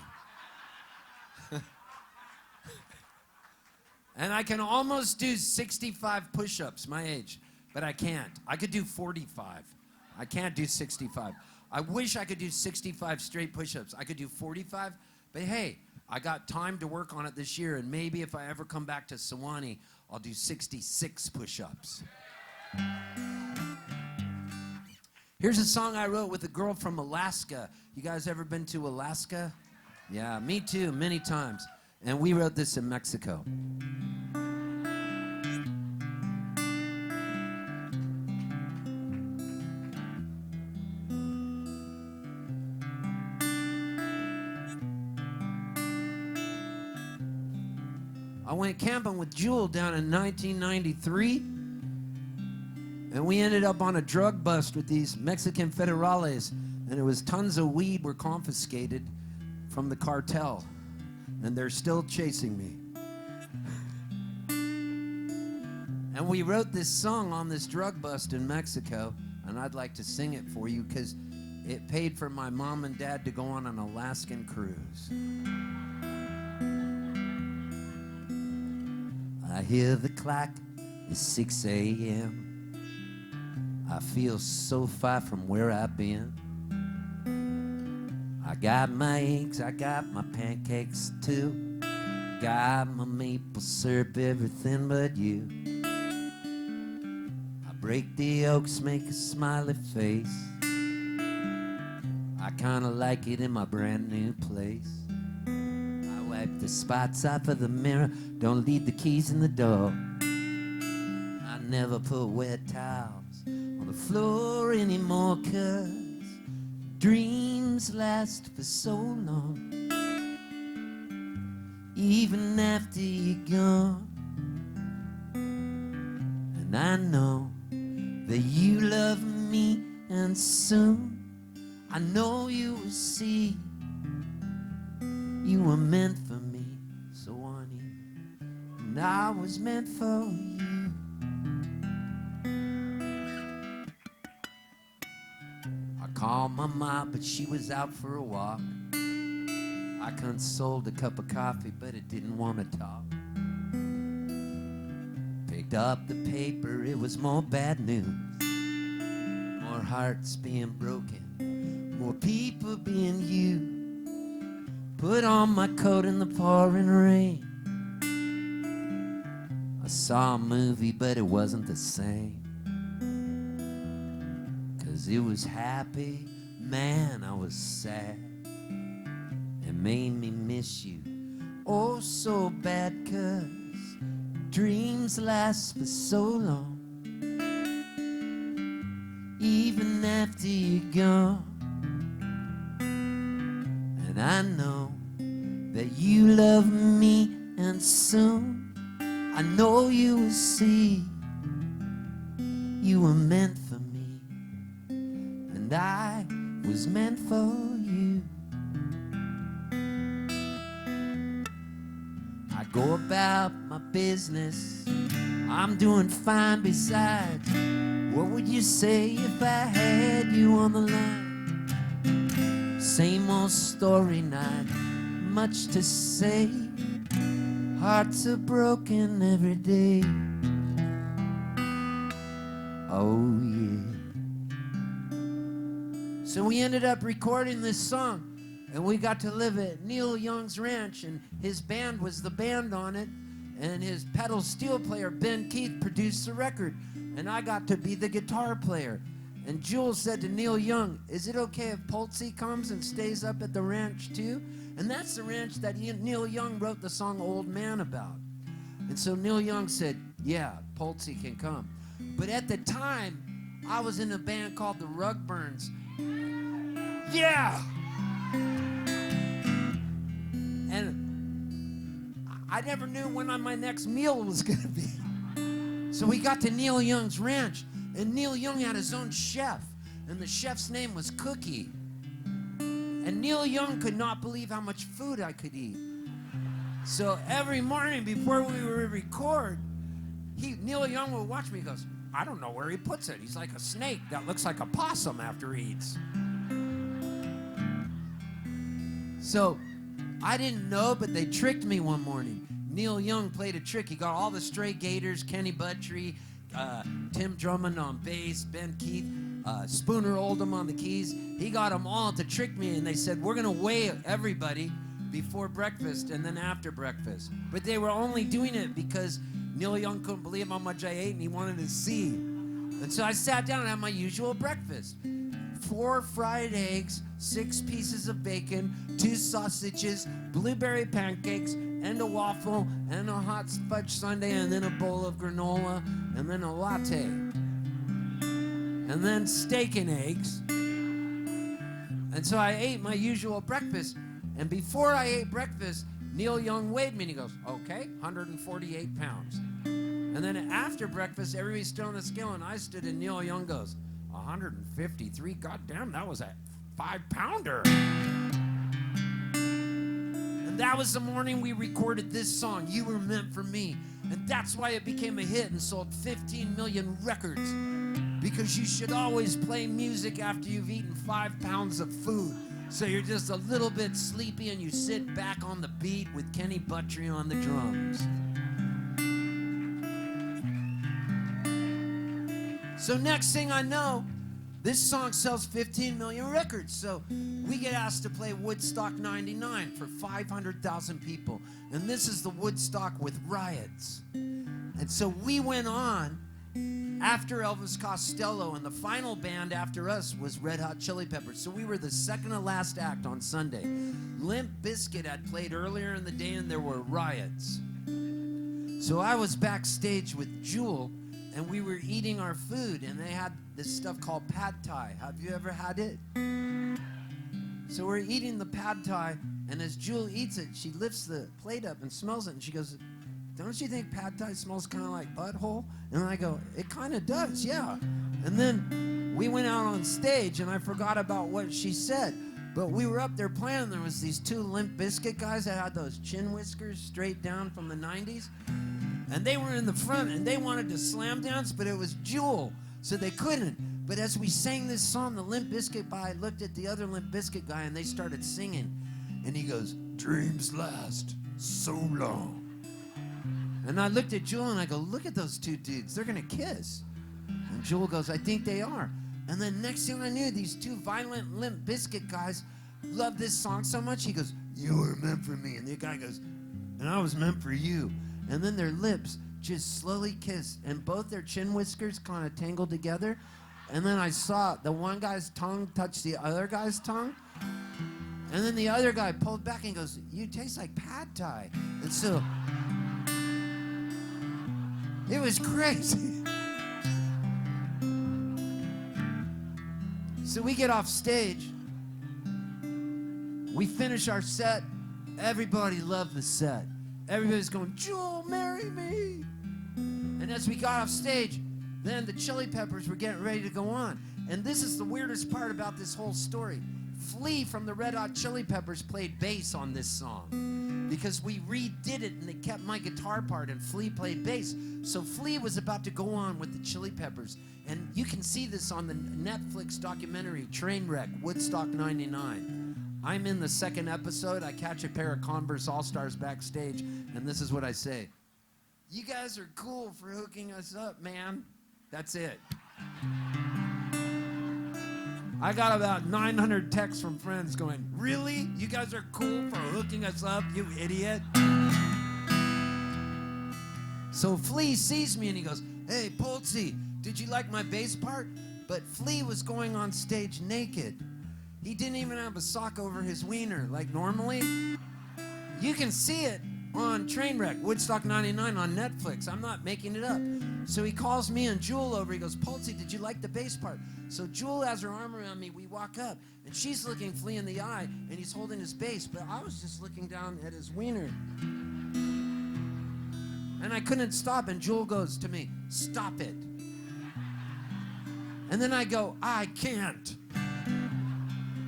And I can almost do 65 push-ups, my age, but I can't. I could do 45. I can't do 65. I wish I could do 65 straight push-ups. I could do 45, but hey, I got time to work on it this year, and maybe if I ever come back to Suwannee, I'll do 66 push-ups. Here's a song I wrote with a girl from Alaska. You guys ever been to Alaska? Yeah, me too, many times. And we wrote this in Mexico. I went camping with Jewel down in 1993. And we ended up on a drug bust with these Mexican federales. And it was tons of weed were confiscated from the cartel. And they're still chasing me. And we wrote this song on this drug bust in Mexico. And I'd like to sing it for you because it paid for my mom and dad to go on an Alaskan cruise. I hear the clock, it's 6 a.m. I feel so far from where I've been. I got my eggs, I got my pancakes too. Got my maple syrup, everything but you. I break the oaks, make a smiley face. I kinda like it in my brand new place. I wipe the spots off of the mirror, don't leave the keys in the door. I never put wet towels on the floor anymore, 'cause dreams last for so long, even after you're gone. And I know that you love me, and soon I know you will see you were meant for me, Suwannee, and I was meant for you. Called my mom, but she was out for a walk. I consoled a cup of coffee, but it didn't want to talk. Picked up the paper, it was more bad news. More hearts being broken, more people being used. Put on my coat in the pouring rain. I saw a movie, but it wasn't the same. 'Cause it was happy, man, I was sad. It made me miss you, oh so bad, 'cause dreams last for so long, even after you're gone. And I know that you love me, and soon I know you will see you were meant for me, and I was meant for you. I go about my business, I'm doing fine besides. What would you say if I had you on the line? Same old story, not much to say. Hearts are broken every day. Oh yeah. So we ended up recording this song, and we got to live at Neil Young's ranch, and his band was the band on it, and his pedal steel player Ben Keith produced the record, and I got to be the guitar player. And Jules said to Neil Young, is it okay if Poltzy comes and stays up at the ranch too? And that's the ranch that Neil Young wrote the song Old Man about. And so Neil Young said, yeah, Poltzy can come. But at the time, I was in a band called the Rugburns. Yeah! And I never knew when my next meal was gonna be. So we got to Neil Young's ranch, and Neil Young had his own chef, and the chef's name was Cookie. And Neil Young could not believe how much food I could eat. So every morning before we would record, Neil Young would watch me. He goes, I don't know where he puts it. He's like a snake that looks like a possum after he eats. So I didn't know, but they tricked me one morning. Neil Young played a trick. He got all the Stray Gators, Kenny Buttrey, Tim Drummond on bass, Ben Keith, Spooner Oldham on the keys. He got them all to trick me, and they said, we're going to weigh everybody before breakfast and then after breakfast. But they were only doing it because Neil Young couldn't believe how much I ate, and he wanted to see And so I sat down and had my usual breakfast. 4 fried eggs, 6 pieces of bacon, 2 sausages, blueberry pancakes, and a waffle, and a hot fudge sundae, and then a bowl of granola, and then a latte. And then steak and eggs. And so I ate my usual breakfast. And before I ate breakfast, Neil Young weighed me and he goes, okay, 148 pounds. And then after breakfast, everybody stood on the scale and I stood and Neil Young goes, 153, goddamn, that was a 5-pounder. And that was the morning we recorded this song, You Were Meant For Me. And that's why it became a hit and sold 15 million records. Because you should always play music after you've eaten 5 pounds of food. So you're just a little bit sleepy and you sit back on the beat with Kenny Buttrey on the drums. So next thing I know, this song sells 15 million records. So we get asked to play Woodstock 99 for 500,000 people. And this is the Woodstock with riots. And so we went on after Elvis Costello, and the final band after us was Red Hot Chili Peppers. So we were the second to last act on Sunday. Limp Bizkit had played earlier in the day and there were riots. So I was backstage with Jewel and we were eating our food and they had this stuff called pad thai. Have you ever had it? So we're eating the pad thai and as Jewel eats it, she lifts the plate up and smells it and she goes, don't you think pad thai smells kind of like butthole? And I go, it kind of does, yeah. And then we went out on stage and I forgot about what she said. But we were up there playing. There was these 2 Limp Bizkit guys that had those chin whiskers straight down from the 90s. And they were in the front and they wanted to slam dance, but it was Jewel, so they couldn't. But as we sang this song, the Limp Bizkit guy looked at the other Limp Bizkit guy and they started singing. And he goes, dreams last so long. And I looked at Jewel and I go, look at those 2 dudes. They're going to kiss. And Jewel goes, I think they are. And then next thing I knew, these 2 violent Limp Bizkit guys loved this song so much. He goes, you were meant for me. And the guy goes, and I was meant for you. And then their lips just slowly kissed. And both their chin whiskers kind of tangled together. And then I saw the one guy's tongue touch the other guy's tongue. And then the other guy pulled back and goes, you taste like pad thai. And so it was crazy. So we get off stage. We finish our set. Everybody loved the set. Everybody's going, Jewel, marry me. And as we got off stage, then the Chili Peppers were getting ready to go on. And this is the weirdest part about this whole story. Flea from the Red Hot Chili Peppers played bass on this song because we redid it and they kept my guitar part and Flea played bass. So Flea was about to go on with the Chili Peppers. And you can see this on the Netflix documentary, Trainwreck, Woodstock 99. I'm in the 2nd episode. I catch a pair of Converse All-Stars backstage, and this is what I say. You guys are cool for hooking us up, man. That's it. I got about 900 texts from friends going, really? You guys are cool for hooking us up, you idiot? So Flea sees me and he goes, hey, Poltzy, did you like my bass part? But Flea was going on stage naked. He didn't even have a sock over his wiener like normally. You can see it on Trainwreck, Woodstock 99 on Netflix. I'm not making it up. So he calls me and Jewel over. He goes, Poltzy, did you like the bass part? So Jewel has her arm around me. We walk up, and she's looking Flea in the eye, and he's holding his bass. But I was just looking down at his wiener. And I couldn't stop, and Jewel goes to me, stop it. And then I go, I can't.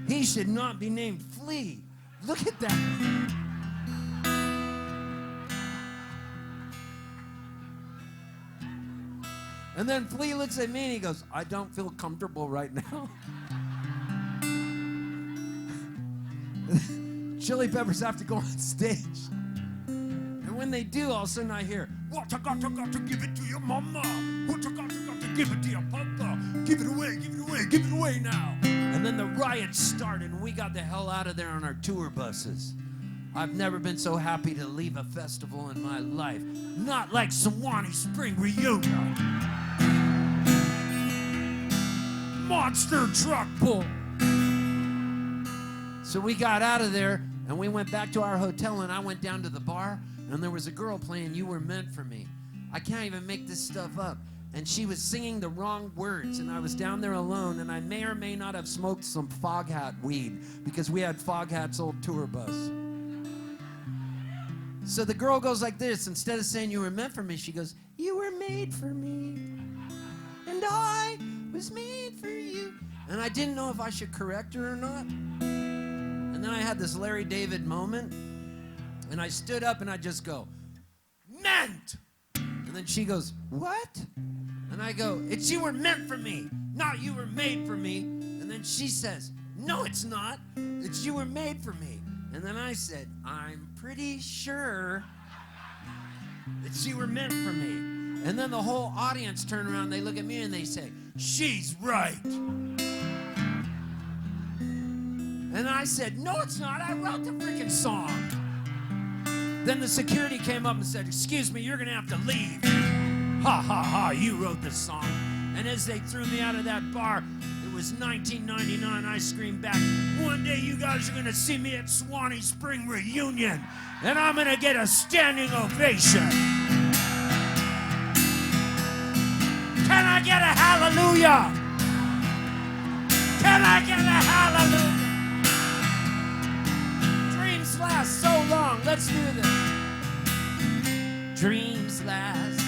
He should not be named Flea. Look at that. And then Flea looks at me and he goes, I don't feel comfortable right now. Chili Peppers have to go on stage. And when they do, all of a sudden I hear, what I got to give it to your mama. What I got to give it to your papa. Give it away, give it away, give it away now. And then the riots started and we got the hell out of there on our tour buses. I've never been so happy to leave a festival in my life. Not like Suwannee Spring Reunion. monster truck pull. So we got out of there, and we went back to our hotel, and I went down to the bar, and there was a girl playing You Were Meant for Me. I can't even make this stuff up. And she was singing the wrong words, and I was down there alone, and I may or may not have smoked some fog hat weed, because we had Fog Hat's old tour bus. So the girl goes like this. Instead of saying you were meant for me, she goes, you were made for me, and I was made for you. And I didn't know if I should correct her or not. And then I had this Larry David moment, and I stood up and I just go, meant. And then she goes, what? And I go, it's you were meant for me, not you were made for me. And then she says, no, it's not. It's you were made for me. And then I said, I'm pretty sure that you were meant for me. And then the whole audience turned around, they look at me and they say, she's right. And I said, no, it's not. I wrote the freaking song. Then the security came up and said, excuse me, you're going to have to leave. Ha, ha, ha, you wrote the song. And as they threw me out of that bar, it was 1999, I screamed back, one day you guys are going to see me at Suwannee Spring Reunion, and I'm going to get a standing ovation. Can I get a hallelujah? Can I get a hallelujah? Dreams last so long. Let's do this. Dreams last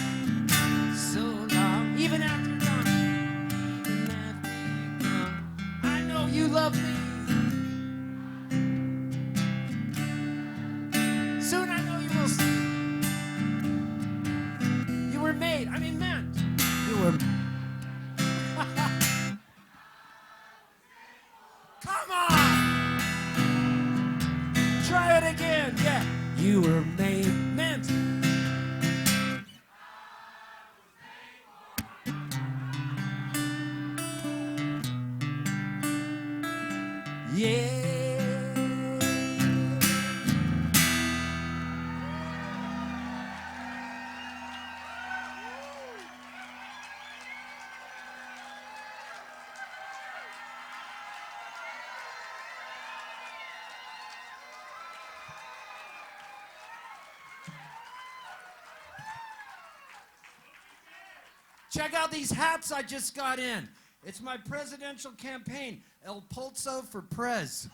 so long. Even after dawn. Even after dawn. I know you love me. Soon I know you will see. You were made. I mean meant. You were. Come on! Try it again. Yeah. You were made, meant. Yeah. Check out these hats I just got in. It's my presidential campaign, El Poltzo for Prez.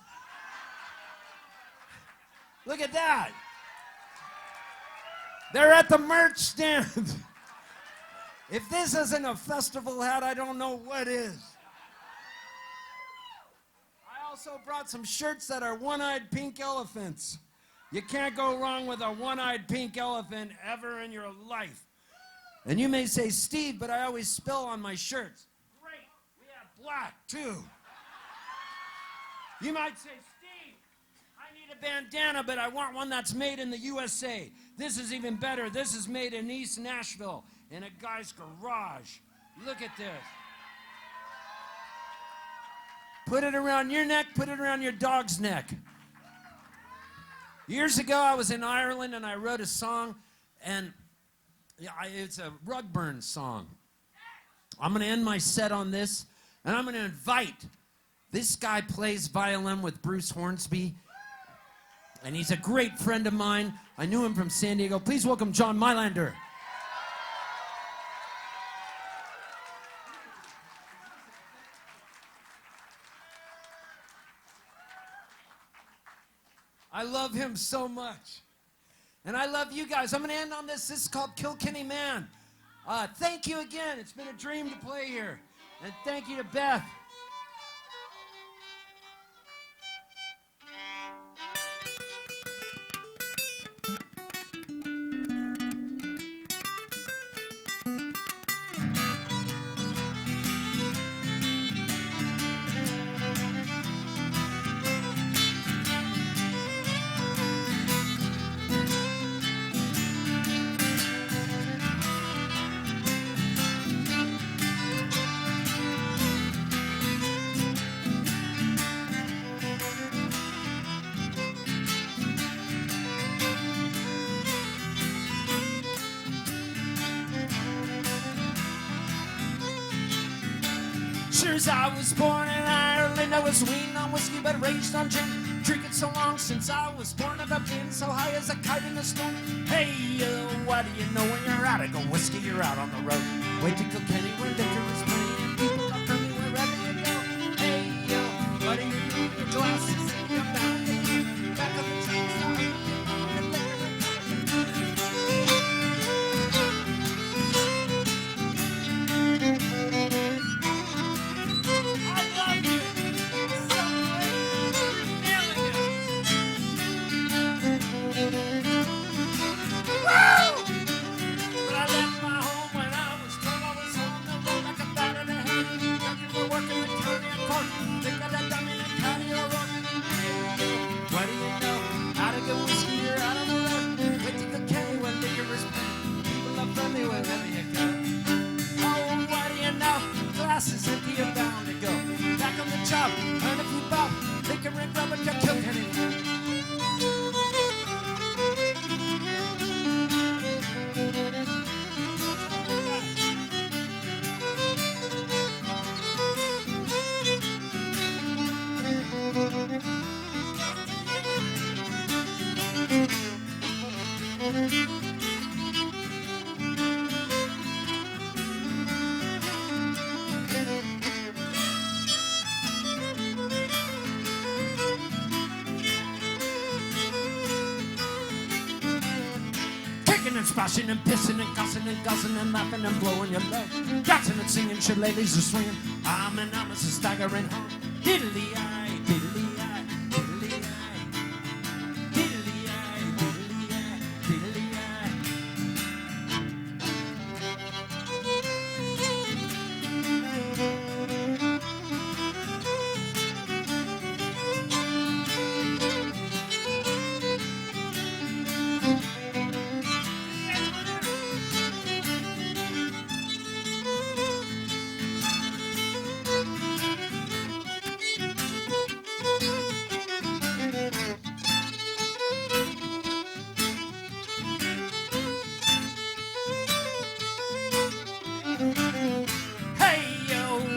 Look at that. They're at the merch stand. If this isn't a festival hat, I don't know what is. I also brought some shirts that are one-eyed pink elephants. You can't go wrong with a one-eyed pink elephant ever in your life. And you may say, Steve, but I always spill on my shirts. Great, we have black too. You might say, Steve, I need a bandana, but I want one that's made in the USA. This is even better. This is made in East Nashville in a guy's garage. Look at this. Put it around your neck, put it around your dog's neck. Years ago, I was in Ireland and I wrote a song, and it's a Rugburns song. I'm going to end my set on this, and I'm going to invite, this guy plays violin with Bruce Hornsby, and he's a great friend of mine. I knew him from San Diego. Please welcome John Mailander. I love him so much. And I love you guys. I'm going to end on this. This is called Kilkenny Man. Thank you again. It's been a dream to play here. And thank you to Beth. 'Cause I was born in Ireland, I was weaned on whiskey but raised on gin. Drinking so long since I was born and I've been so high as a kite in the storm. Hey, what do you know when you're out? I go whiskey, you're out on the road. Wait to Kilkenny where liquor is playing. People are from me wherever you go. Hey, what do you know? Your glasses and your bound to go. Back up the train, sorry. Splashing and pissing and cussing and guzzing and laughing and blowing your load. Dancing and singing, shillelaghs are swinging. I'm an almost a staggering home. Diddly-eye, diddly-eye, diddly-eye. Diddly-eye, diddly-eye, diddly-eye.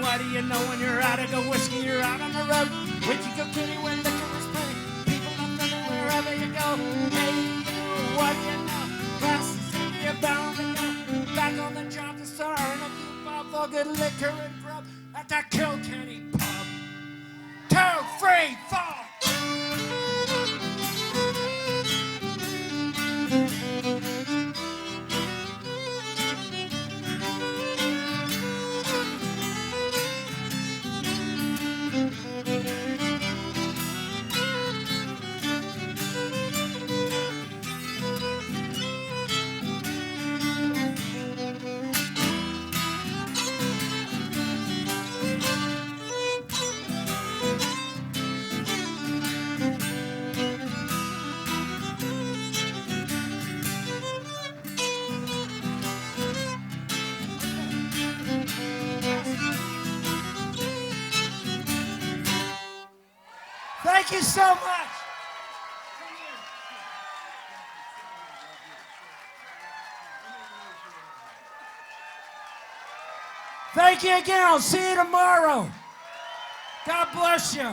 What do you know when you're out of go whiskey, you're out on the road. When you go kitty when liquor is plenty, people are friendly wherever you go. Hey, what do you know? Glasses in you're bound to go. Back on the job to star and a few bob for good liquor and grub at the Kilkenny pub. 2, 3, 4. Thank you so much. Thank you again. I'll see you tomorrow. God bless you.